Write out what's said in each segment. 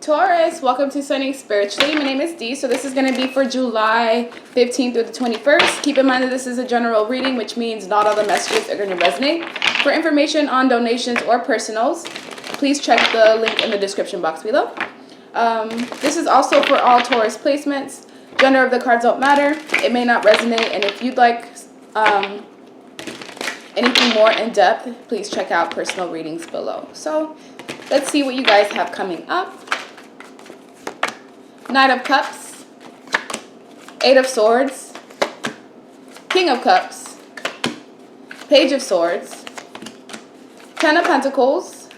Taurus, welcome to Sunny Spiritually. My name is Dee, so this is going to be for July 15th through the 21st. Keep in mind that this is a general reading, which means not all the messages are going to resonate. For information on donations or personals, please check the link in the description box below. This is also for all Taurus placements. Gender of the cards don't matter. It may not resonate, and if you'd like anything more in depth, please check out personal readings below. So let's see what you guys have coming up. Knight of Cups, Eight of Swords, King of Cups, Page of Swords, Ten of Pentacles,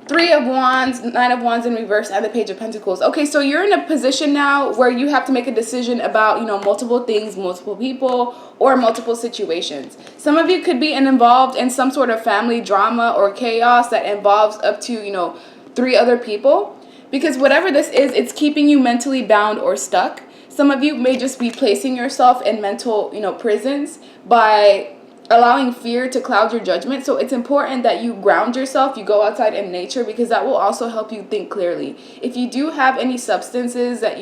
Three of Wands, Nine of Wands in reverse, and the Page of Pentacles. Okay, so you're in a position now where you have to make a decision about, multiple things, multiple people, or multiple situations. Some of you could be involved in some sort of family drama or chaos that involves up to, 3 other people. Because whatever this is, it's keeping you mentally bound or stuck. Some of you may just be placing yourself in mental, prisons by allowing fear to cloud your judgment. So it's important that you ground yourself, you go outside in nature, because that will also help you think clearly. If you do have any substances that,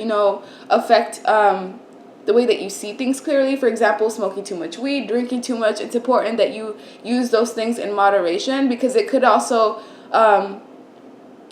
affect the way that you see things clearly, for example, smoking too much weed, drinking too much, it's important that you use those things in moderation, because it could also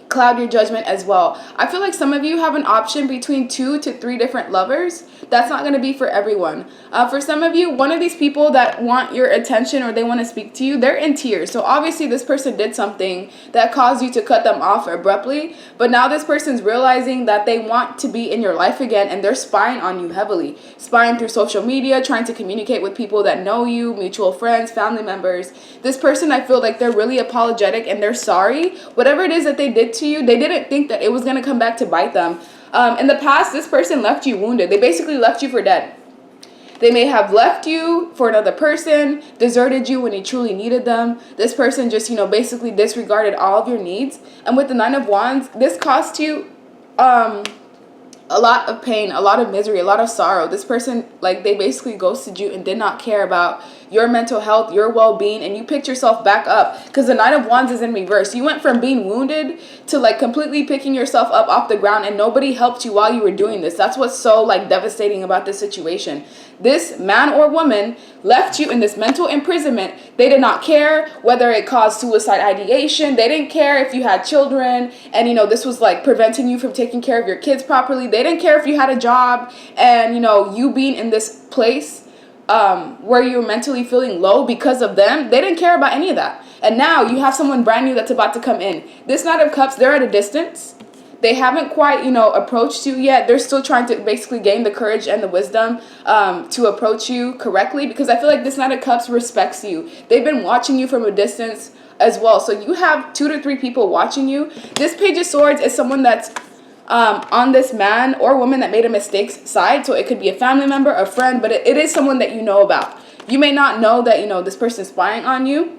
cloud your judgment as well. I feel like some of you have an option between 2 to 3 different lovers. That's not going to be for everyone. For some of you, one of these people that want your attention or they want to speak to you, they're in tears. So obviously this person did something that caused you to cut them off abruptly. But now this person's realizing that they want to be in your life again, and they're spying on you heavily. Spying through social media, trying to communicate with people that know you, mutual friends, family members. This person, I feel like they're really apologetic and they're sorry. Whatever it is that they did to you, they didn't think that it was going to come back to bite them. In the past, this person left you wounded. They basically left you for dead. They may have left you for another person, deserted you when you truly needed them. This person just, basically disregarded all of your needs. And with the Nine of Wands, this cost you a lot of pain, a lot of misery, a lot of sorrow. This person, they basically ghosted you and did not care about your mental health, your well-being, and you picked yourself back up, because the Nine of Wands is in reverse. You went from being wounded to completely picking yourself up off the ground, and nobody helped you while you were doing this. That's what's so devastating about this situation. This man or woman left you in this mental imprisonment. They did not care whether it caused suicide ideation. They didn't care if you had children and, this was preventing you from taking care of your kids properly. They didn't care if you had a job and, you being in this place where you're mentally feeling low because of them. They didn't care about any of that. And now you have someone brand new that's about to come in. This Knight of Cups, they're at a distance. They haven't quite, approached you yet. They're still trying to basically gain the courage and the wisdom to approach you correctly, because I feel like this Knight of Cups respects you. They've been watching you from a distance as well. So you have 2 to 3 people watching you. This Page of Swords is someone that's on this man or woman that made a mistake side. So it could be a family member, a friend, but it is someone that you know about. You may not know that, this person's spying on you.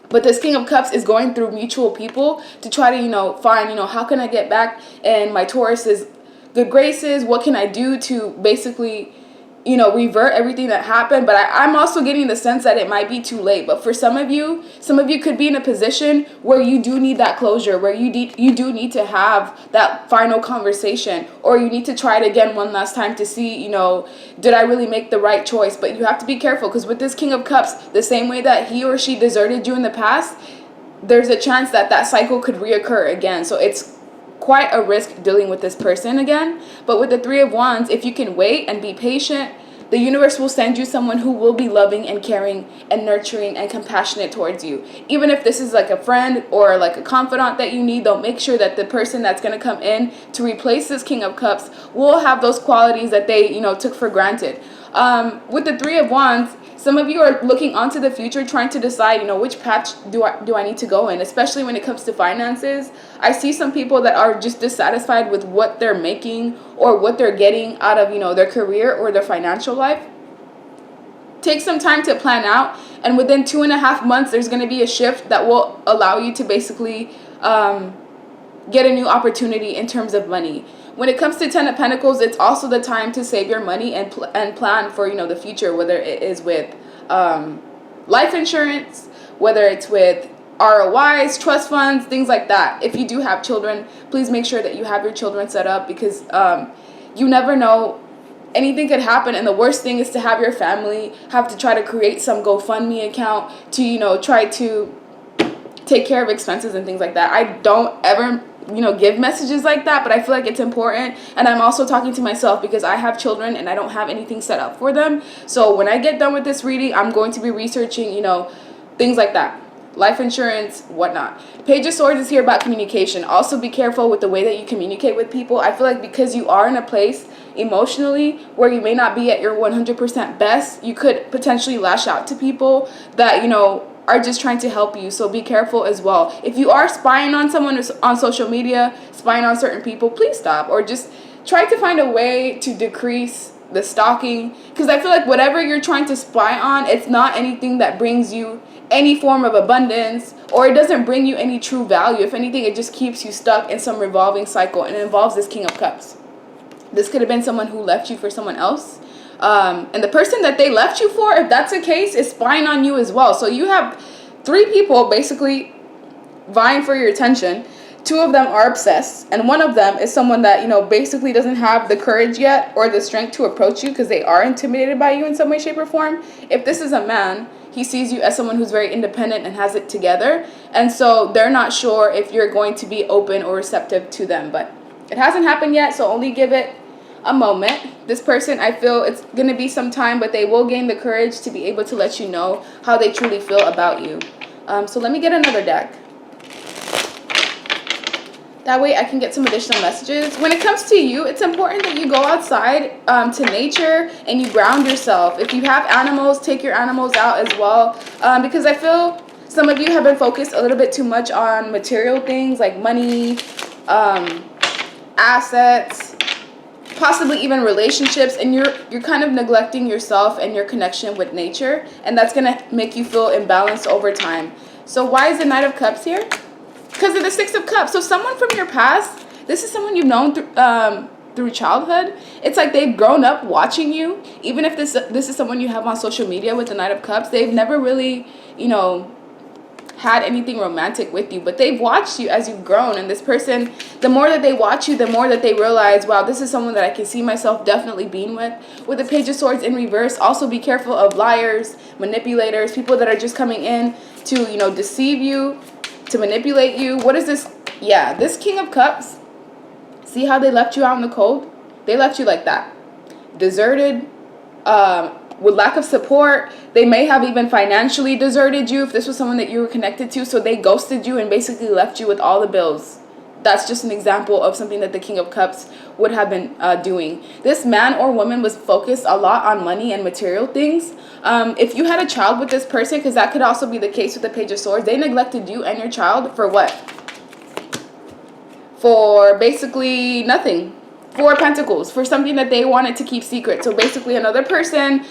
But this King of Cups is going through mutual people to try to, find, how can I get back in my Taurus's good graces? What can I do to basically, revert everything that happened? But I'm also getting the sense that it might be too late. But for some of you could be in a position where you do need that closure, where you do need to have that final conversation, or you need to try it again one last time to see, did I really make the right choice? But you have to be careful, because with this King of Cups, the same way that he or she deserted you in the past, there's a chance that that cycle could reoccur again. So it's quite a risk dealing with this person again. But with the Three of Wands, if you can wait and be patient, the universe will send you someone who will be loving and caring and nurturing and compassionate towards you. Even if this is a friend or a confidant that you need, they'll make sure that the person that's going to come in to replace this King of Cups will have those qualities that they, took for granted. With the Three of Wands, some of you are looking onto the future, trying to decide, which path do I need to go in, especially when it comes to finances. I see some people that are just dissatisfied with what they're making or what they're getting out of, their career or their financial life. Take some time to plan out, and within 2.5 months, there's going to be a shift that will allow you to basically get a new opportunity in terms of money. When it comes to Ten of Pentacles, it's also the time to save your money and plan for, the future, whether it is with life insurance, whether it's with ROIs, trust funds, things like that. If you do have children, please make sure that you have your children set up, because you never know. Anything could happen, and the worst thing is to have your family have to try to create some GoFundMe account to, try to take care of expenses and things like that. I don't ever, give messages like that, but I feel like it's important. And I'm also talking to myself because I have children and I don't have anything set up for them. So when I get done with this reading, I'm going to be researching, things like that. Life insurance, whatnot. Page of Swords is here about communication. Also be careful with the way that you communicate with people. I feel like because you are in a place emotionally where you may not be at your 100% best, you could potentially lash out to people that, are just trying to help you. So be careful as well. If you are spying on someone on social media, spying on certain people, please stop, or just try to find a way to decrease the stalking, because I feel like whatever you're trying to spy on, it's not anything that brings you any form of abundance, or it doesn't bring you any true value. If anything, it just keeps you stuck in some revolving cycle, and it involves this King of Cups. This could have been someone who left you for someone else. And the person that they left you for, if that's the case, is spying on you as well. So you have 3 people basically vying for your attention. 2 of them are obsessed, and one of them is someone that, basically doesn't have the courage yet or the strength to approach you because they are intimidated by you in some way, shape, or form. If this is a man, he sees you as someone who's very independent and has it together. And so they're not sure if you're going to be open or receptive to them. But it hasn't happened yet, so only give it a moment. This person, I feel it's going to be some time, but they will gain the courage to be able to let you know how they truly feel about you. So let me get another deck. That way I can get some additional messages. When it comes to you, it's important that you go outside to nature and you ground yourself. If you have animals, take your animals out as well. Because I feel some of you have been focused a little bit too much on material things like money, assets, possibly even relationships, and you're kind of neglecting yourself and your connection with nature, and that's going to make you feel imbalanced over time. So why is the Knight of Cups here? Because of the 6 of Cups. So someone from your past, this is someone you've known through childhood. It's like they've grown up watching you. Even if this is someone you have on social media with the Knight of Cups, they've never really, had anything romantic with you, but they've watched you as you've grown. And this person, the more that they watch you, the more that they realize, wow, this is someone that I can see myself definitely being with. With the Page of Swords in reverse, also be careful of liars, manipulators, people that are just coming in to, deceive you, to manipulate you. What is this? Yeah, this King of Cups, see how they left you out in the cold? They left you like that, deserted, with lack of support. They may have even financially deserted you if this was someone that you were connected to. So they ghosted you and basically left you with all the bills. That's just an example of something that the King of Cups would have been doing. This man or woman was focused a lot on money and material things. If you had a child with this person, because that could also be the case with the Page of Swords, they neglected you and your child for what? For basically nothing. 4 of Pentacles, for something that they wanted to keep secret. So basically another person,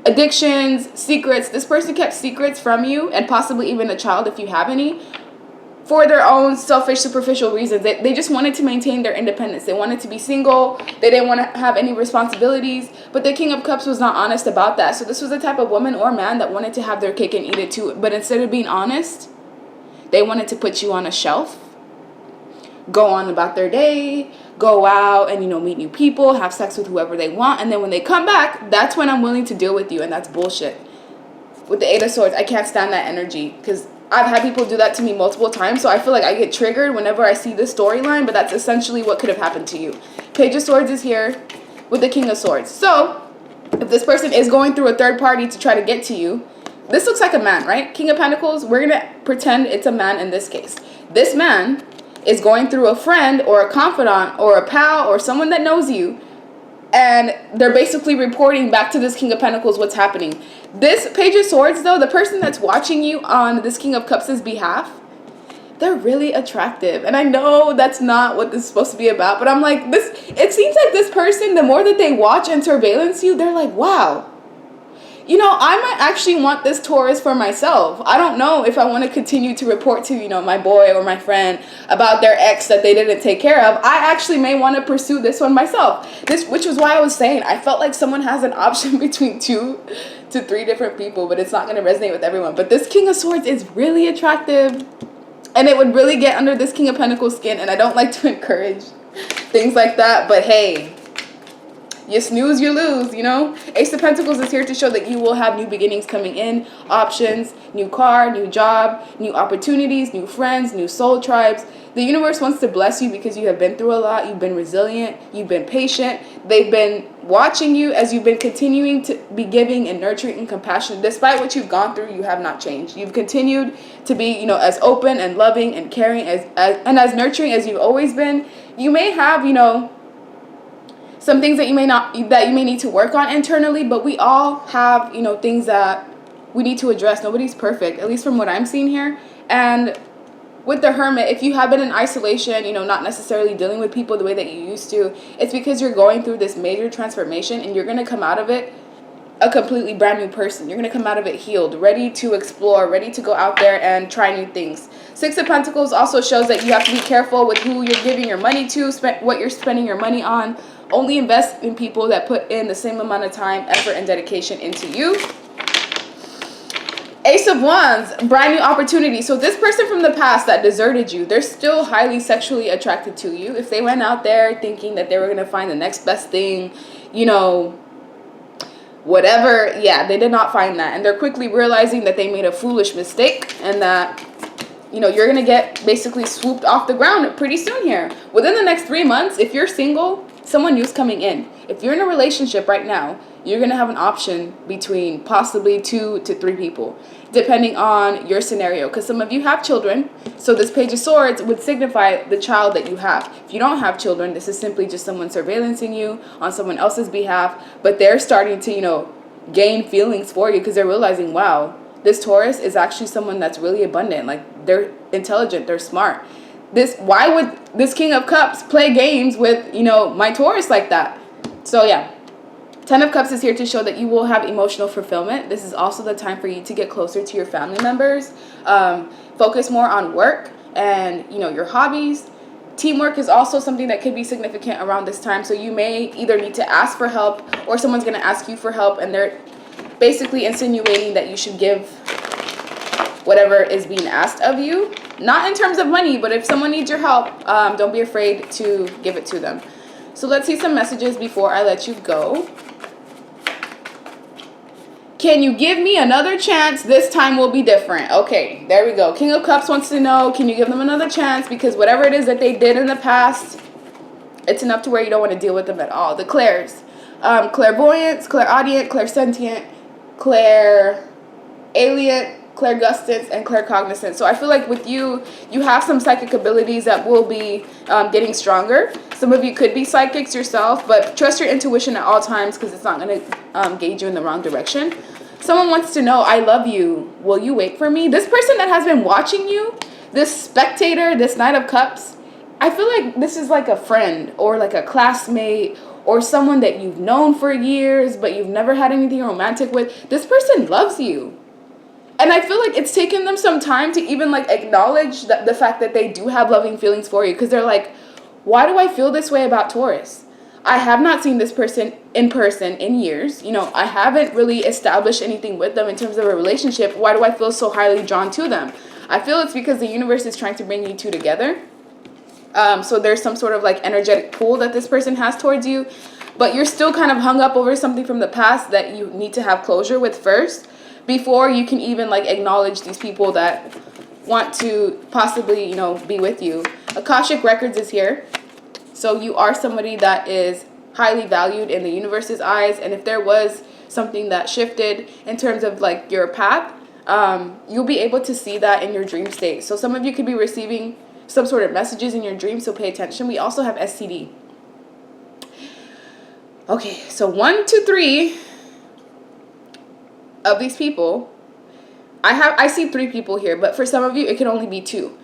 addictions, secrets. This person kept secrets from you, and possibly even a child if you have any, for their own selfish, superficial reasons. They just wanted to maintain their independence. They wanted to be single. They didn't want to have any responsibilities. But the King of Cups was not honest about that. So this was the type of woman or man that wanted to have their cake and eat it too. But instead of being honest, they wanted to put you on a shelf, go on about their day, go out and, meet new people, have sex with whoever they want. And then when they come back, that's when I'm willing to deal with you. And that's bullshit. With the 8 of Swords, I can't stand that energy, because I've had people do that to me multiple times. So I feel like I get triggered whenever I see this storyline, but that's essentially what could have happened to you. Page of Swords is here with the King of Swords. So if this person is going through a third party to try to get to you, this looks like a man, right? King of Pentacles, we're going to pretend it's a man in this case. This man is going through a friend or a confidant or a pal or someone that knows you, and they're basically reporting back to this King of Pentacles what's happening. This Page of Swords, though, the person that's watching you on this King of Cups' behalf, they're really attractive. And I know that's not what this is supposed to be about, but I'm like, it seems like this person, the more that they watch and surveillance you, they're like, wow, I might actually want this Taurus for myself. I don't know if I want to continue to report to, my boy or my friend about their ex that they didn't take care of. I actually may want to pursue this one myself. Which was why I was saying I felt like someone has an option between two to 3 different people, but it's not going to resonate with everyone. But this King of Swords is really attractive, and it would really get under this King of Pentacles skin, and I don't like to encourage things like that, but hey, you snooze, you lose, you know? Ace of Pentacles is here to show that you will have new beginnings coming in, options, new car, new job, new opportunities, new friends, new soul tribes. The universe wants to bless you because you have been through a lot. You've been resilient. You've been patient. They've been watching you as you've been continuing to be giving and nurturing and compassionate. Despite what you've gone through, you have not changed. You've continued to be, you know, as open and loving and caring as nurturing as you've always been. You may have, you know, some things that you may need to work on internally, but we all have, you know, things that we need to address. Nobody's perfect, at least from what I'm seeing here. And with the Hermit, if you have been in isolation, you know, not necessarily dealing with people the way that you used to, it's because you're going through this major transformation, and you're going to come out of it a completely brand new person. You're going to come out of it healed, ready to explore, ready to go out there and try new things. 6 of Pentacles also shows that you have to be careful with who you're giving your money to, what you're spending your money on. Only invest in people that put in the same amount of time, effort, and dedication into you. Ace of Wands, brand new opportunity. So this person from the past that deserted you, they're still highly sexually attracted to you. If they went out there thinking that they were going to find the next best thing, you know, whatever, yeah, they did not find that. And they're quickly realizing that they made a foolish mistake, and that, you know, you're going to get basically swooped off the ground pretty soon here. Within the next 3 months, if you're single, someone new's coming in. If you're in a relationship right now, you're going to have an option between possibly 2 to 3 people, depending on your scenario. Because some of you have children, so this Page of Swords would signify the child that you have. If you don't have children, this is simply just someone surveillancing you on someone else's behalf, but they're starting to, you know, gain feelings for you because they're realizing, wow, this Taurus is actually someone that's really abundant. Like, they're intelligent, they're smart. Why would this King of Cups play games with, you know, my Taurus like that? So yeah, 10 of Cups is here to show that you will have emotional fulfillment. This is also the time for you to get closer to your family members. Focus more on work and, you know, your hobbies. Teamwork is also something that could be significant around this time. So you may either need to ask for help, or someone's going to ask you for help, and they're basically insinuating that you should give whatever is being asked of you. Not in terms of money, but if someone needs your help, don't be afraid to give it to them. So let's see some messages before I let you go. Can you give me another chance? This time will be different. Okay, there we go. King of Cups wants to know, can you give them another chance? Because whatever it is that they did in the past, it's enough to where you don't want to deal with them at all. The clairs. Clairvoyance, clairaudient, clairsentient, clairalient, clairgustance, and claircognizance. So I feel like with you, you have some psychic abilities that will be getting stronger. Some of you could be psychics yourself, but trust your intuition at all times, because it's not going to gauge you in the wrong direction. Someone wants to know, I love you. Will you wait for me? This person that has been watching you, this spectator, this Knight of Cups, I feel like this is like a friend or like a classmate or someone that you've known for years, but you've never had anything romantic with. This person loves you. And I feel like it's taken them some time to even like acknowledge the fact that they do have loving feelings for you. Because they're like, why do I feel this way about Taurus? I have not seen this person in person in years. You know, I haven't really established anything with them in terms of a relationship. Why do I feel so highly drawn to them? I feel it's because the universe is trying to bring you two together. So there's some sort of like energetic pull that this person has towards you. But you're still kind of hung up over something from the past that you need to have closure with first, before you can even like acknowledge these people that want to possibly, you know, be with you. Akashic Records is here. So you are somebody that is highly valued in the universe's eyes. And if there was something that shifted in terms of like your path, you'll be able to see that in your dream state. So some of you could be receiving some sort of messages in your dreams, so pay attention. We also have STD. Okay, so 1, 2, 3 of these people, I see 3 people here, but for some of you, it can only be 2.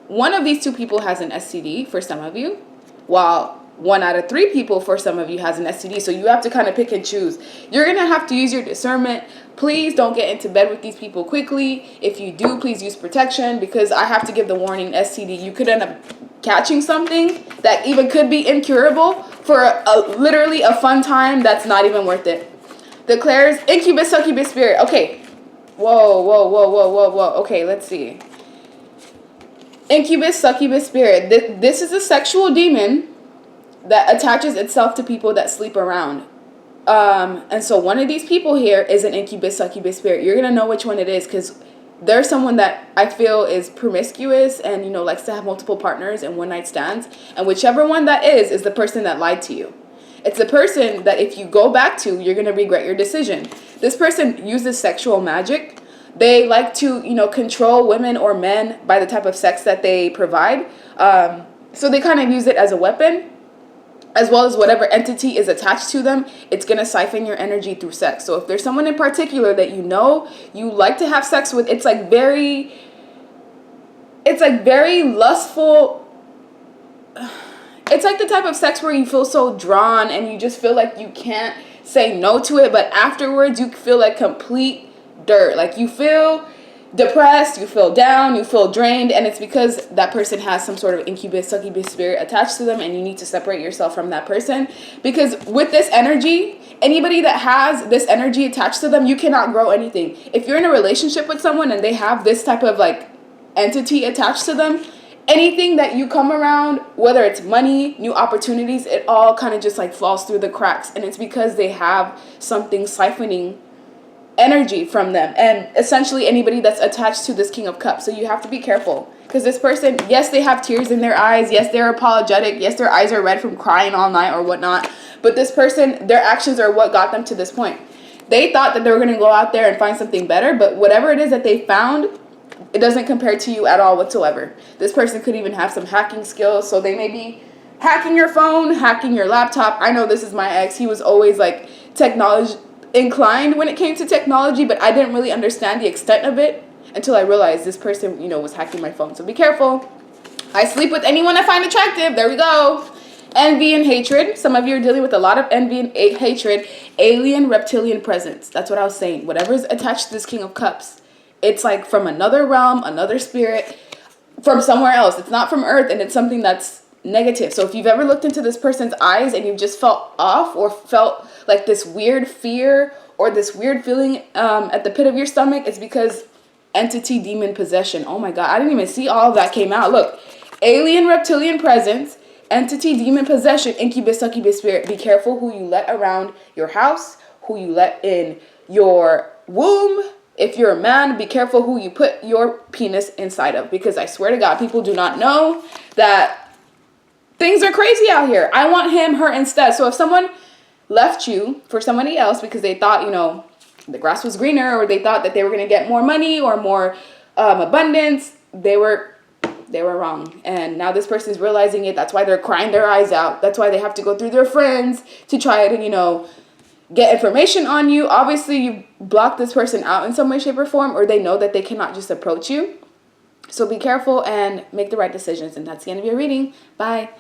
One of these 2 people has an STD for some of you, while 1 out of 3 people for some of you has an STD. So you have to kind of pick and choose. You're going to have to use your discernment. Please don't get into bed with these people quickly. If you do, please use protection, because I have to give the warning, STD, you could end up catching something that even could be incurable for literally a fun time that's not even worth it. declares incubus, succubus spirit. Okay. Whoa. Okay, let's see. Incubus, succubus spirit. This is a sexual demon that attaches itself to people that sleep around. And so one of these people here is an incubus, succubus spirit. You're going to know which one it is because there's someone that I feel is promiscuous and, you know, likes to have multiple partners and one night stands. And whichever one that is the person that lied to you. It's the person that if you go back to, you're going to regret your decision. This person uses sexual magic. They like to, you know, control women or men by the type of sex that they provide. So they kind of use it as a weapon, as well as whatever entity is attached to them. It's going to siphon your energy through sex. So if there's someone in particular that you know you like to have sex with, it's like very lustful. It's like the type of sex where you feel so drawn and you just feel like you can't say no to it, but afterwards you feel like complete dirt. Like you feel depressed, you feel down, you feel drained, and it's because that person has some sort of incubus, succubus spirit attached to them, and you need to separate yourself from that person. Because with this energy, anybody that has this energy attached to them, you cannot grow anything. If you're in a relationship with someone and they have this type of like entity attached to them, anything that you come around, whether it's money, new opportunities, it all kind of just like falls through the cracks. And it's because they have something siphoning energy from them, and essentially anybody that's attached to this King of Cups. So you have to be careful, because this person, yes, they have tears in their eyes, yes, they're apologetic, yes, their eyes are red from crying all night or whatnot, but this person, their actions are what got them to this point. They thought that they were going to go out there and find something better, but whatever it is that they found, it doesn't compare to you at all whatsoever. This person could even have some hacking skills, so they may be hacking your phone, hacking your laptop. I know this is my ex. He was always like technology inclined when it came to technology, but I didn't really understand the extent of it until I realized this person, you know, was hacking my phone. So be careful. I sleep with anyone I find attractive. There we go. Envy and hatred. Some of you are dealing with a lot of envy and hatred. Alien reptilian presence. That's what I was saying. Whatever is attached to this King of Cups, it's like from another realm, another spirit, from somewhere else. It's not from Earth, and it's something that's negative. So if you've ever looked into this person's eyes and you've just felt off or felt like this weird fear or this weird feeling at the pit of your stomach, it's because entity demon possession. Oh my God, I didn't even see all of that came out. Look, alien reptilian presence, entity demon possession, incubus, succubus spirit. Be careful who you let around your house, who you let in your womb. If you're a man, be careful who you put your penis inside of, because I swear to God, people do not know that things are crazy out here. I want him, her instead. So if someone left you for somebody else because they thought, you know, the grass was greener, or they thought that they were going to get more money or more abundance, they were wrong. And now this person's realizing it. That's why they're crying their eyes out. That's why they have to go through their friends to try to, you know, get information on you. Obviously, you block this person out in some way, shape, or form, or they know that they cannot just approach you. So be careful and make the right decisions. And that's the end of your reading. Bye.